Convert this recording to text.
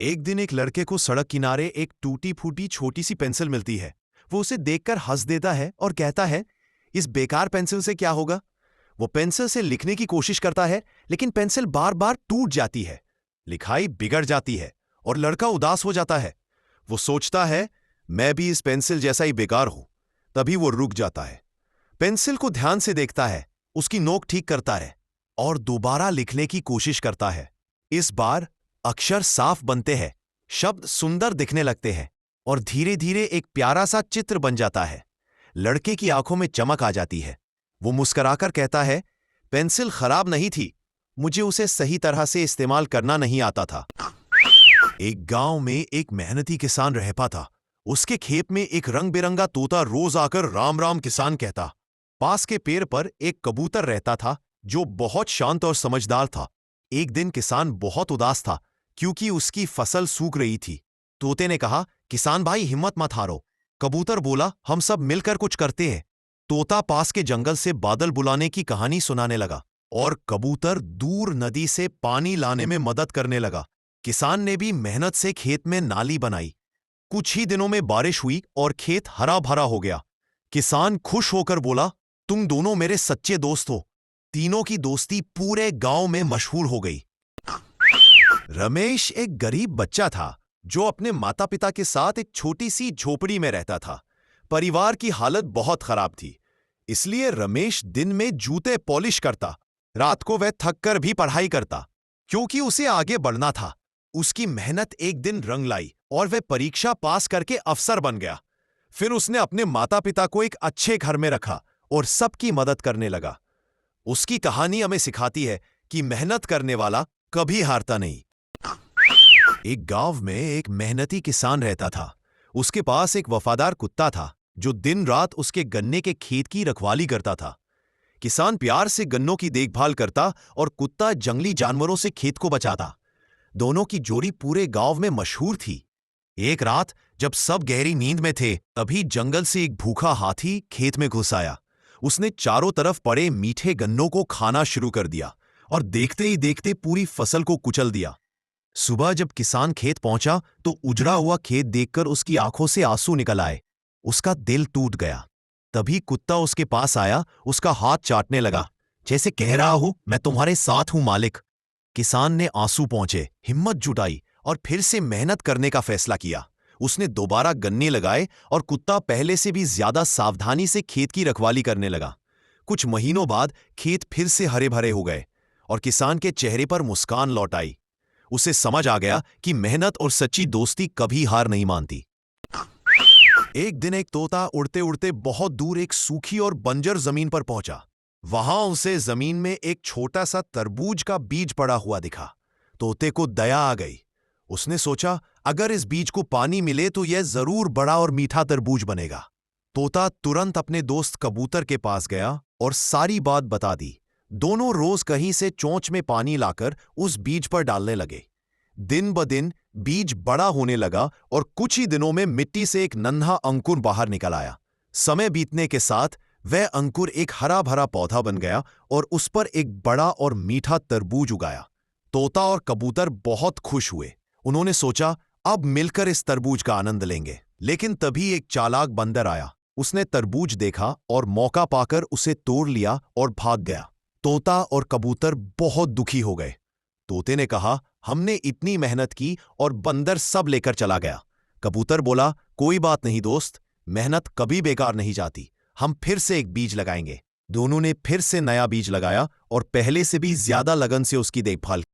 एक दिन एक लड़के को सड़क किनारे एक टूटी फूटी छोटी सी पेंसिल मिलती है। वो उसे देखकर हंस देता है और कहता है, इस बेकार पेंसिल से क्या होगा। वो पेंसिल से लिखने की कोशिश करता है, लेकिन पेंसिल बार बार टूट जाती है, लिखाई बिगड़ जाती है और लड़का उदास हो जाता है। वो सोचता है, मैं भी इस पेंसिल जैसा ही बेकार हूं। तभी वो रुक जाता है, पेंसिल को ध्यान से देखता है, उसकी नोक ठीक करता है और दोबारा लिखने की कोशिश करता है। इस बार अक्षर साफ बनते हैं, शब्द सुंदर दिखने लगते हैं और धीरे धीरे एक प्यारा सा चित्र बन जाता है। लड़के की आंखों में चमक आ जाती है। वो मुस्कुराकर कहता है, पेंसिल खराब नहीं थी, मुझे उसे सही तरह से इस्तेमाल करना नहीं आता था। एक गांव में एक मेहनती किसान रहता था। उसके खेत में एक रंग बिरंगा तोता रोज आकर राम राम किसान कहता। पास के पेड़ पर एक कबूतर रहता था जो बहुत शांत और समझदार था। एक दिन किसान बहुत उदास था क्योंकि उसकी फसल सूख रही थी। तोते ने कहा, किसान भाई हिम्मत मत हारो। कबूतर बोला, हम सब मिलकर कुछ करते हैं। तोता पास के जंगल से बादल बुलाने की कहानी सुनाने लगा और कबूतर दूर नदी से पानी लाने में मदद करने लगा। किसान ने भी मेहनत से खेत में नाली बनाई। कुछ ही दिनों में बारिश हुई और खेत हरा भरा हो गया। किसान खुश होकर बोला, तुम दोनों मेरे सच्चे दोस्त हो। तीनों की दोस्ती पूरे गांव में मशहूर हो गई। रमेश एक गरीब बच्चा था जो अपने माता पिता के साथ एक छोटी सी झोपड़ी में रहता था। परिवार की हालत बहुत खराब थी, इसलिए रमेश दिन में जूते पॉलिश करता। रात को वह थक कर भी पढ़ाई करता क्योंकि उसे आगे बढ़ना था। उसकी मेहनत एक दिन रंग लाई और वह परीक्षा पास करके अफसर बन गया। फिर उसने अपने माता पिता को एक अच्छे घर में रखा और सबकी मदद करने लगा। उसकी कहानी हमें सिखाती है कि मेहनत करने वाला कभी हारता नहीं। एक गांव में एक मेहनती किसान रहता था। उसके पास एक वफादार कुत्ता था जो दिन रात उसके गन्ने के खेत की रखवाली करता था। किसान प्यार से गन्नों की देखभाल करता और कुत्ता जंगली जानवरों से खेत को बचाता। दोनों की जोड़ी पूरे गांव में मशहूर थी। एक रात जब सब गहरी नींद में थे, तभी जंगल से एक भूखा हाथी खेत में घुस आया। उसने चारों तरफ पड़े मीठे गन्नों को खाना शुरू कर दिया और देखते ही देखते पूरी फसल को कुचल दिया। सुबह जब किसान खेत पहुंचा तो उजड़ा हुआ खेत देखकर उसकी आंखों से आंसू निकल आए। उसका दिल टूट गया। तभी कुत्ता उसके पास आया, उसका हाथ चाटने लगा, जैसे कह रहा हूं, मैं तुम्हारे साथ हूं मालिक। किसान ने आंसू पोंछे, हिम्मत जुटाई और फिर से मेहनत करने का फैसला किया। उसने दोबारा गन्ने लगाए और कुत्ता पहले से भी ज्यादा सावधानी से खेत की रखवाली करने लगा। कुछ महीनों बाद खेत फिर से हरे भरे हो गए और किसान के चेहरे पर मुस्कान लौट आई। उसे समझ आ गया कि मेहनत और सच्ची दोस्ती कभी हार नहीं मानती। एक दिन एक तोता उड़ते उड़ते बहुत दूर एक सूखी और बंजर जमीन पर पहुंचा। वहां उसे जमीन में एक छोटा सा तरबूज का बीज पड़ा हुआ दिखा। तोते को दया आ गई। उसने सोचा, अगर इस बीज को पानी मिले तो यह जरूर बड़ा और मीठा तरबूज बनेगा। तोता तुरंत अपने दोस्त कबूतर के पास गया और सारी बात बता दी। दोनों रोज कहीं से चोंच में पानी लाकर उस बीज पर डालने लगे। दिन ब दिन बीज बड़ा होने लगा और कुछ ही दिनों में मिट्टी से एक नन्हा अंकुर बाहर निकल आया। समय बीतने के साथ वह अंकुर एक हरा भरा पौधा बन गया और उस पर एक बड़ा और मीठा तरबूज उगाया। तोता और कबूतर बहुत खुश हुए। उन्होंने सोचा, अब मिलकर इस तरबूज का आनंद लेंगे। लेकिन तभी एक चालाक बंदर आया। उसने तरबूज देखा और मौका पाकर उसे तोड़ लिया और भाग गया। तोता और कबूतर बहुत दुखी हो गए। तोते ने कहा, हमने इतनी मेहनत की और बंदर सब लेकर चला गया। कबूतर बोला, कोई बात नहीं दोस्त, मेहनत कभी बेकार नहीं जाती। हम फिर से एक बीज लगाएंगे। दोनों ने फिर से नया बीज लगाया और पहले से भी ज्यादा लगन से उसकी देखभाल की।